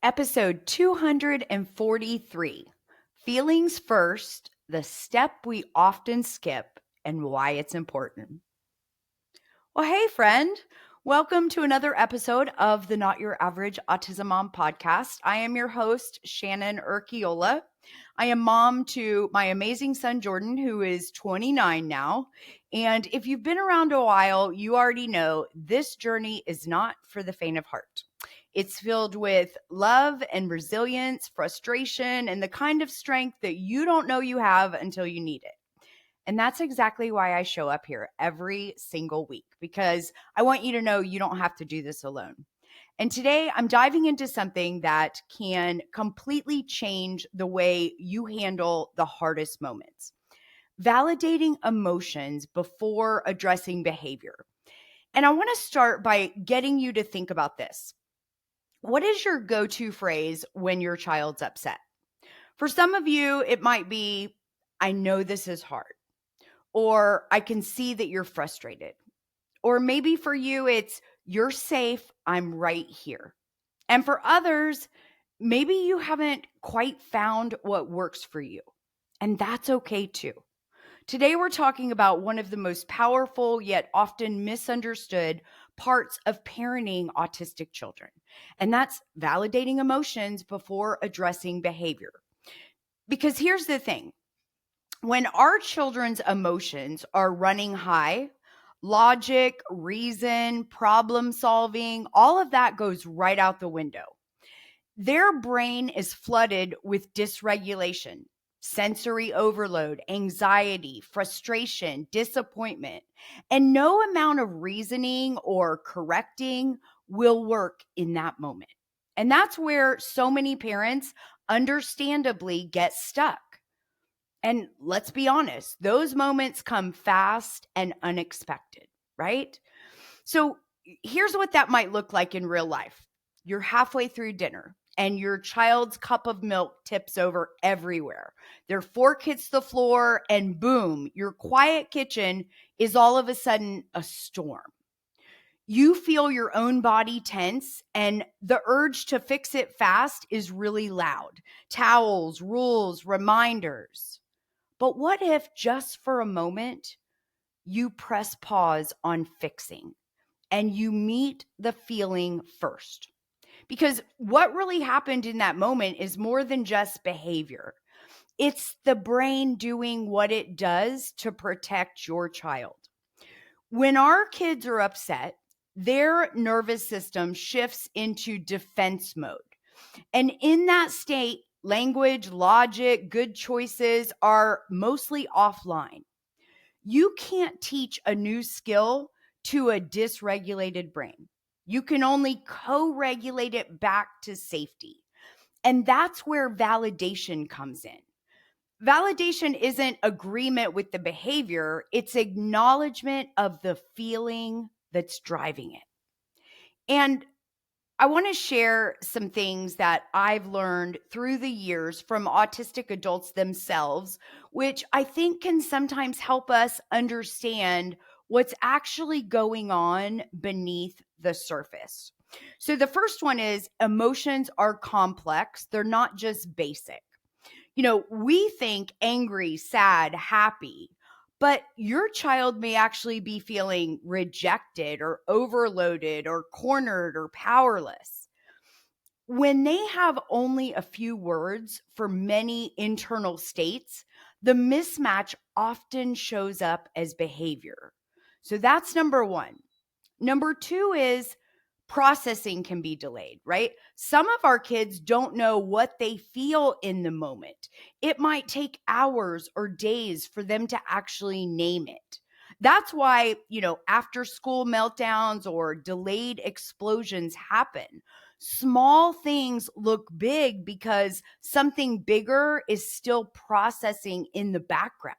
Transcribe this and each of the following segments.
Episode 243, Feelings First, the step we often skip and why it's important. Well, hey, friend. Welcome to another episode of the Not Your Average Autism Mom podcast. I am your host, Shannon Urquiola. I am mom to my amazing son, Jordan, who is 29 now. And if you've been around a while, you already know this journey is not for the faint of heart. It's filled with love and resilience, frustration, and the kind of strength that you don't know you have until you need it. And that's exactly why I show up here every single week, because I want you to know you don't have to do this alone. And today I'm diving into something that can completely change the way you handle the hardest moments. Validating emotions before addressing behavior. And I want to start by getting you to think about this. What is your go-to phrase when your child's upset? For some of you, it might be, I know this is hard, or I can see that you're frustrated. Or maybe for you, it's, you're safe, I'm right here. And for others, maybe you haven't quite found what works for you. And that's okay too. Today, we're talking about one of the most powerful yet often misunderstood parts of parenting autistic children, and that's validating emotions before addressing behavior. Because here's the thing, when our children's emotions are running high, logic, reason, problem solving, all of that goes right out the window. Their brain is flooded with dysregulation, sensory overload, anxiety, frustration, disappointment, and no amount of reasoning or correcting will work in that moment. And that's where so many parents understandably get stuck. And let's be honest, those moments come fast and unexpected, right? So here's what that might look like in real life. You're halfway through dinner and your child's cup of milk tips over everywhere. Their fork hits the floor and boom, your quiet kitchen is all of a sudden a storm. You feel your own body tense and the urge to fix it fast is really loud. Towels, rules, reminders. But what if just for a moment you press pause on fixing and you meet the feeling first? Because what really happened in that moment is more than just behavior. It's the brain doing what it does to protect your child. When our kids are upset, their nervous system shifts into defense mode. And in that state, language, logic, good choices are mostly offline. You can't teach a new skill to a dysregulated brain. You can only co-regulate it back to safety. And that's where validation comes in. Validation isn't agreement with the behavior, it's acknowledgement of the feeling that's driving it. And I want to share some things that I've learned through the years from autistic adults themselves, which I think can sometimes help us understand what's actually going on beneath the surface. So the first one is emotions are complex. They're not just basic. We think angry, sad, happy, but your child may actually be feeling rejected or overloaded or cornered or powerless. When they have only a few words for many internal states, the mismatch often shows up as behavior. So that's number one. Number two is processing can be delayed, right? Some of our kids don't know what they feel in the moment. It might take hours or days for them to actually name it. That's why, after school meltdowns or delayed explosions happen. Small things look big because something bigger is still processing in the background.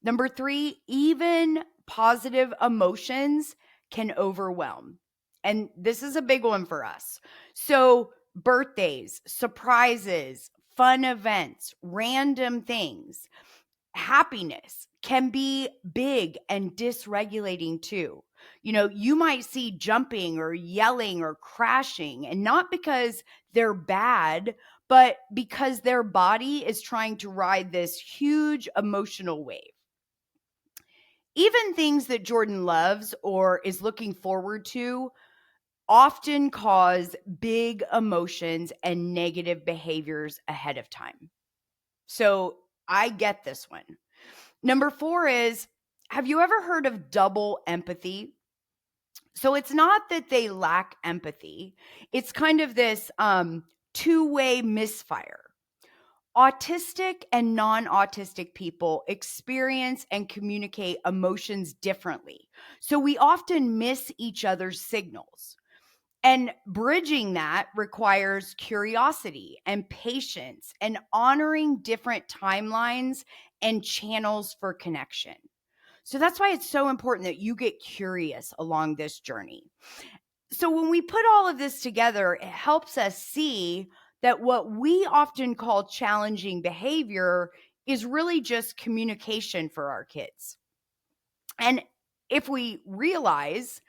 Number three, even positive emotions can overwhelm. And this is a big one for us. So birthdays, surprises, fun events, random things, happiness can be big and dysregulating too. You might see jumping or yelling or crashing, and not because they're bad, but because their body is trying to ride this huge emotional wave. Even things that Jordan loves or is looking forward to often cause big emotions and negative behaviors ahead of time. So I get this one. Number 4 is, have you ever heard of double empathy? So it's not that they lack empathy. It's kind of this two-way misfire. Autistic and non-autistic people experience and communicate emotions differently. So we often miss each other's signals. And bridging that requires curiosity and patience and honoring different timelines and channels for connection. So that's why it's so important that you get curious along this journey. So when we put all of this together, it helps us see that what we often call challenging behavior is really just communication for our kids. And if we realize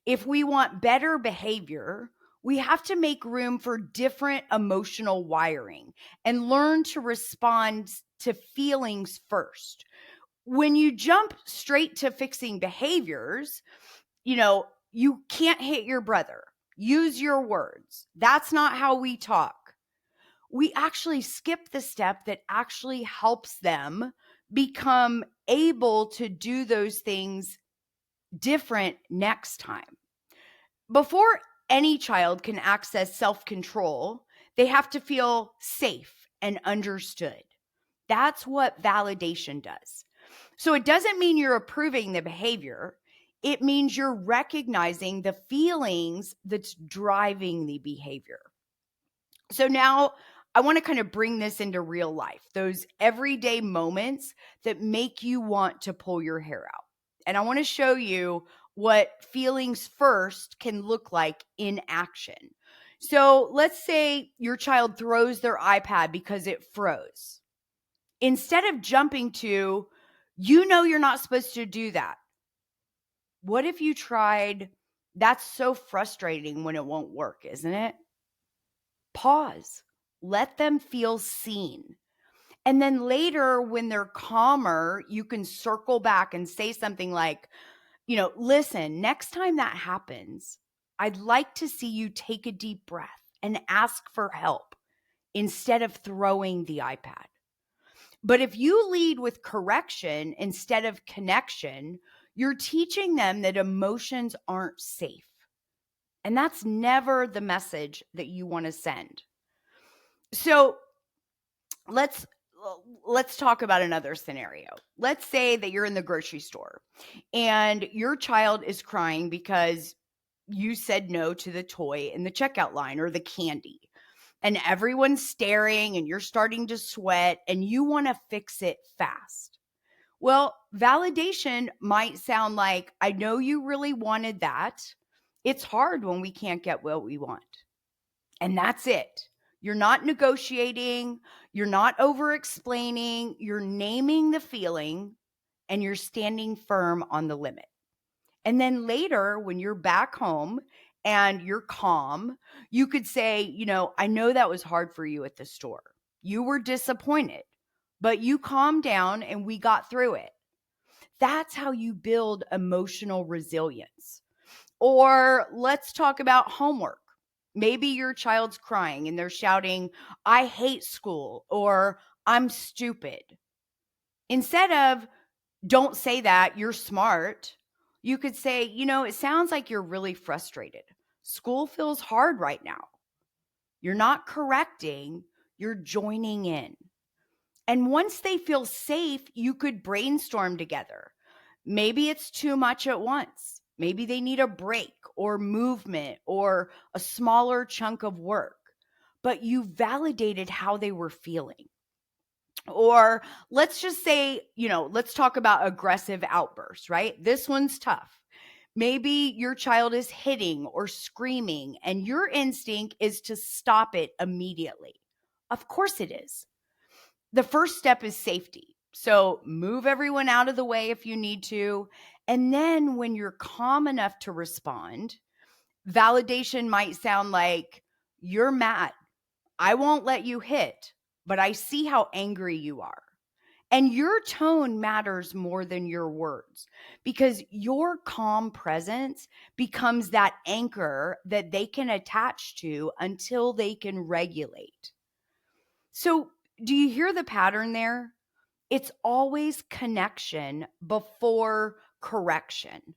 if we want better behavior, we have to make room for different emotional wiring and learn to respond to feelings first. When you jump straight to fixing behaviors, you can't hit your brother. Use your words. That's not how we talk. We actually skip the step that actually helps them become able to do those things different next time. Before any child can access self-control, they have to feel safe and understood. That's what validation does. So it doesn't mean you're approving the behavior. It means you're recognizing the feelings that's driving the behavior. So now I want to kind of bring this into real life, those everyday moments that make you want to pull your hair out. And I want to show you what feelings first can look like in action. So let's say your child throws their iPad because it froze. Instead of jumping to, you're not supposed to do that. What if you tried, that's so frustrating when it won't work, isn't it? Pause. Let them feel seen. And then later, when they're calmer, you can circle back and say something like, listen, next time that happens, I'd like to see you take a deep breath and ask for help instead of throwing the iPad. But if you lead with correction instead of connection, you're teaching them that emotions aren't safe. And that's never the message that you want to send. So let's talk about another scenario. Let's say that you're in the grocery store and your child is crying because you said no to the toy in the checkout line or the candy. And everyone's staring and you're starting to sweat and you want to fix it fast. Well, validation might sound like, I know you really wanted that. It's hard when we can't get what we want. And that's it. You're not negotiating. You're not over explaining. You're naming the feeling and you're standing firm on the limit. And then later, when you're back home and you're calm, you could say, I know that was hard for you at the store. You were disappointed, but you calmed down and we got through it. That's how you build emotional resilience. Or let's talk about homework. Maybe your child's crying and they're shouting, I hate school, or I'm stupid. Instead of, don't say that, you're smart, you could say, it sounds like you're really frustrated. School feels hard right now. You're not correcting, you're joining in. And once they feel safe, you could brainstorm together. Maybe it's too much at once. Maybe they need a break or movement or a smaller chunk of work, but you validated how they were feeling. Or let's just say, let's talk about aggressive outbursts, right? This one's tough. Maybe your child is hitting or screaming and your instinct is to stop it immediately. Of course it is. The first step is safety. So move everyone out of the way if you need to And then when you're calm enough to respond, validation might sound like, "You're mad. I won't let you hit, but I see how angry you are." And your tone matters more than your words, because your calm presence becomes that anchor that they can attach to until they can regulate. So, do you hear the pattern there? It's always connection before correction.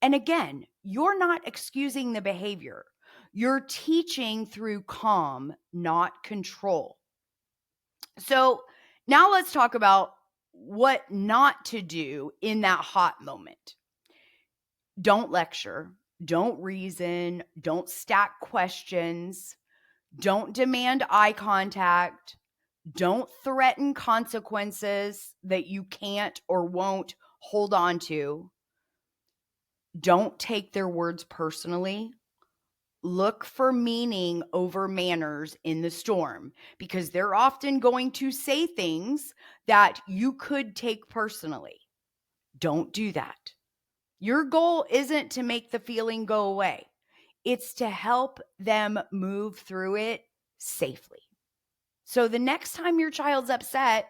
And again, you're not excusing the behavior. You're teaching through calm, not control. So now let's talk about what not to do in that hot moment. Don't lecture, don't reason, don't stack questions, don't demand eye contact, don't threaten consequences that you can't or won't hold on to. Don't take their words personally. Look for meaning over manners in the storm, because they're often going to say things that you could take personally. Don't do that. Your goal isn't to make the feeling go away. It's to help them move through it safely. So the next time your child's upset,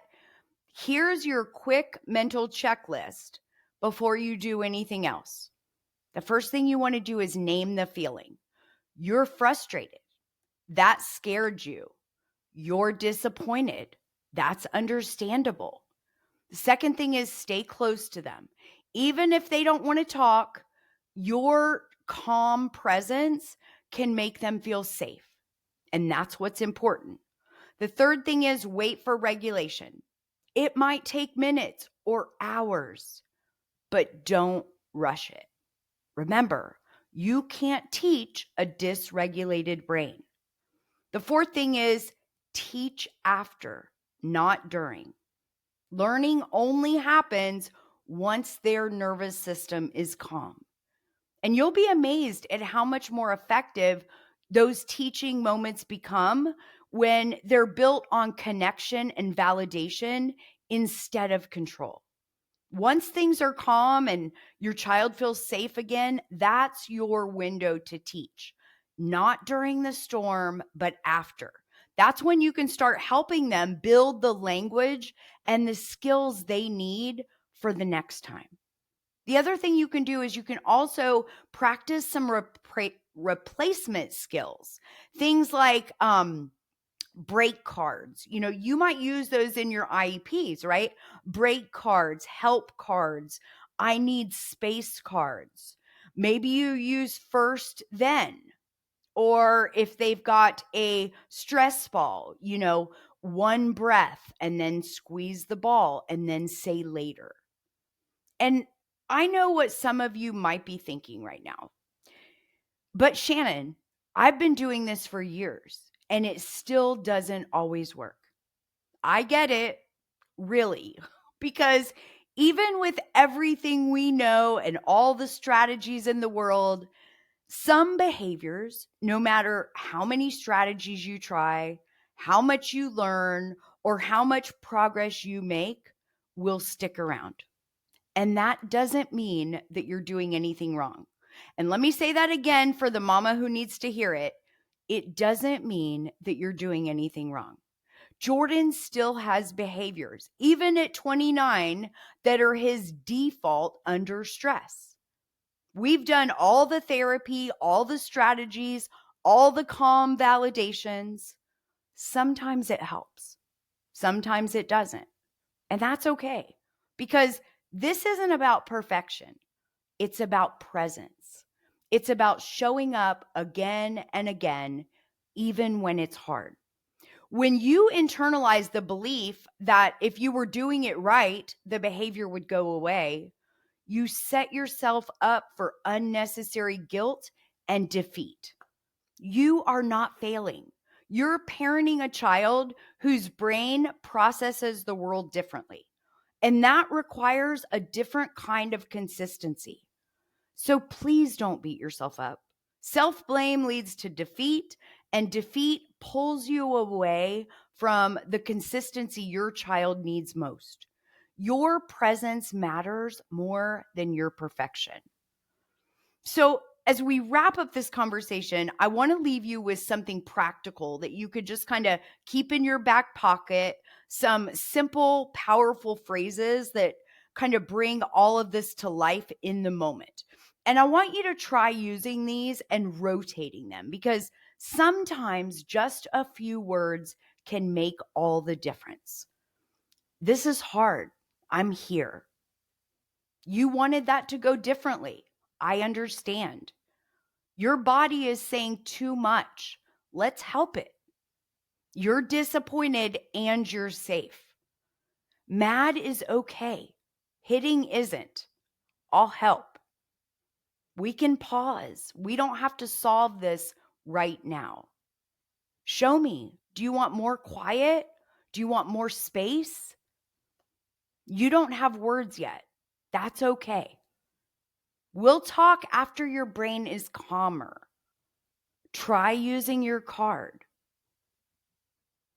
here's your quick mental checklist before you do anything else. The first thing you want to do is name the feeling. You're frustrated. That scared you. You're disappointed. That's understandable. The second thing is stay close to them. Even if they don't want to talk, your calm presence can make them feel safe. And that's what's important. The third thing is wait for regulation. It might take minutes or hours, but don't rush it. Remember, you can't teach a dysregulated brain. The fourth thing is teach after, not during. Learning only happens once their nervous system is calm. And you'll be amazed at how much more effective those teaching moments become when they're built on connection and validation instead of control. Once things are calm and your child feels safe again, that's your window to teach. Not during the storm, but after. That's when you can start helping them build the language and the skills they need for the next time. The other thing you can do is you can also practice some replacement skills. Things like break cards. You might use those in your IEPs, right? Break cards, help cards, I need space cards. Maybe you use first, then. Or if they've got a stress ball, one breath and then squeeze the ball and then say later. And I know what some of you might be thinking right now. But Shannon, I've been doing this for years and it still doesn't always work. I get it, really, because even with everything we know and all the strategies in the world, some behaviors, no matter how many strategies you try, how much you learn, or how much progress you make, will stick around. And that doesn't mean that you're doing anything wrong. And let me say that again for the mama who needs to hear it. It doesn't mean that you're doing anything wrong. Jordan still has behaviors, even at 29, that are his default under stress. We've done all the therapy, all the strategies, all the calm validations. Sometimes it helps. Sometimes it doesn't. And that's okay, because this isn't about perfection. It's about presence. It's about showing up again and again, even when it's hard. When you internalize the belief that if you were doing it right, the behavior would go away, you set yourself up for unnecessary guilt and defeat. You are not failing. You're parenting a child whose brain processes the world differently. And that requires a different kind of consistency. So please don't beat yourself up. Self-blame leads to defeat, and defeat pulls you away from the consistency your child needs most. Your presence matters more than your perfection. So, as we wrap up this conversation, I want to leave you with something practical that you could just kind of keep in your back pocket, some simple, powerful phrases that kind of bring all of this to life in the moment. And I want you to try using these and rotating them because sometimes just a few words can make all the difference. This is hard. I'm here. You wanted that to go differently. I understand. Your body is saying too much. Let's help it. You're disappointed and you're safe. Mad is okay. Hitting isn't. I'll help. We can pause. We don't have to solve this right now. Show me. Do you want more quiet? Do you want more space? You don't have words yet. That's okay. We'll talk after your brain is calmer. Try using your card.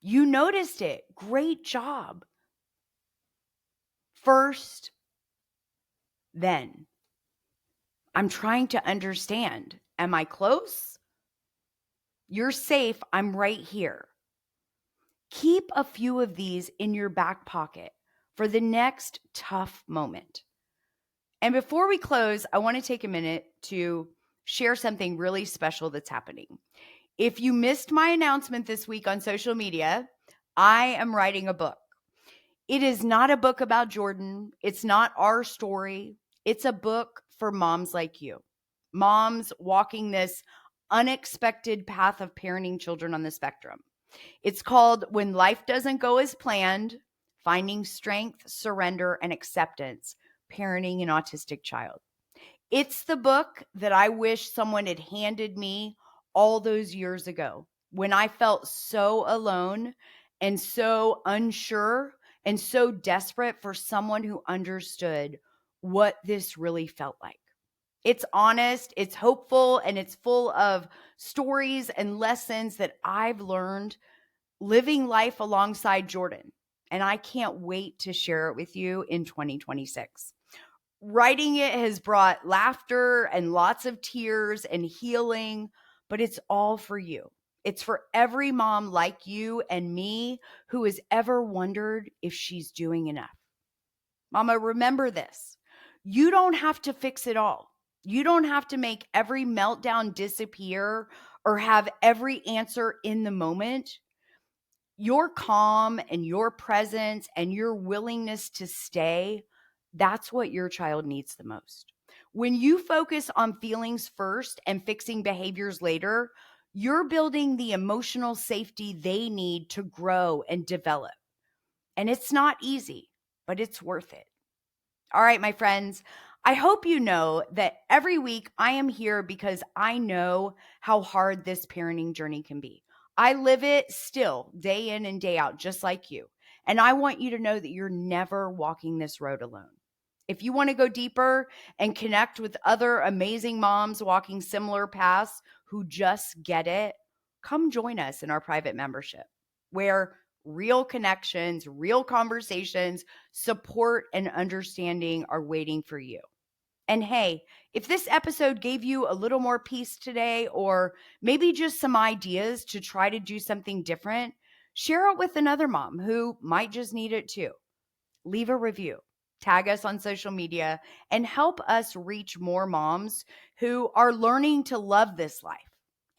You noticed it. Great job. First, then. I'm trying to understand. Am I close? You're safe. I'm right here. Keep a few of these in your back pocket for the next tough moment. And before we close, I want to take a minute to share something really special that's happening. If you missed my announcement this week on social media, I am writing a book. It is not a book about Jordan. It's not our story. It's a book for moms like you, moms walking this unexpected path of parenting children on the spectrum. It's called When Life Doesn't Go as Planned, Finding Strength, Surrender, and Acceptance, Parenting an Autistic Child. It's the book that I wish someone had handed me all those years ago when I felt so alone and so unsure and so desperate for someone who understood what this really felt like. It's honest, it's hopeful, and it's full of stories and lessons that I've learned living life alongside Jordan. And I can't wait to share it with you in 2026. Writing it has brought laughter and lots of tears and healing, but it's all for you. It's for every mom like you and me who has ever wondered if she's doing enough. Mama, remember this. You don't have to fix it all. You don't have to make every meltdown disappear or have every answer in the moment. Your calm and your presence and your willingness to stay, that's what your child needs the most. When you focus on feelings first and fixing behaviors later, you're building the emotional safety they need to grow and develop. And it's not easy, but it's worth it. All right, my friends, I hope you know that every week I am here because I know how hard this parenting journey can be. I live it still day in and day out, just like you. And I want you to know that you're never walking this road alone. If you want to go deeper and connect with other amazing moms walking similar paths who just get it, come join us in our private membership where real connections, real conversations, support, and understanding are waiting for you. And hey, if this episode gave you a little more peace today, or maybe just some ideas to try to do something different, share it with another mom who might just need it too. Leave a review, tag us on social media, and help us reach more moms who are learning to love this life,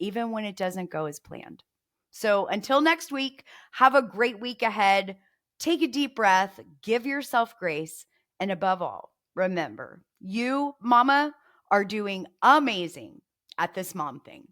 even when it doesn't go as planned. So until next week, have a great week ahead. Take a deep breath, give yourself grace, and above all, remember, you, mama, are doing amazing at this mom thing.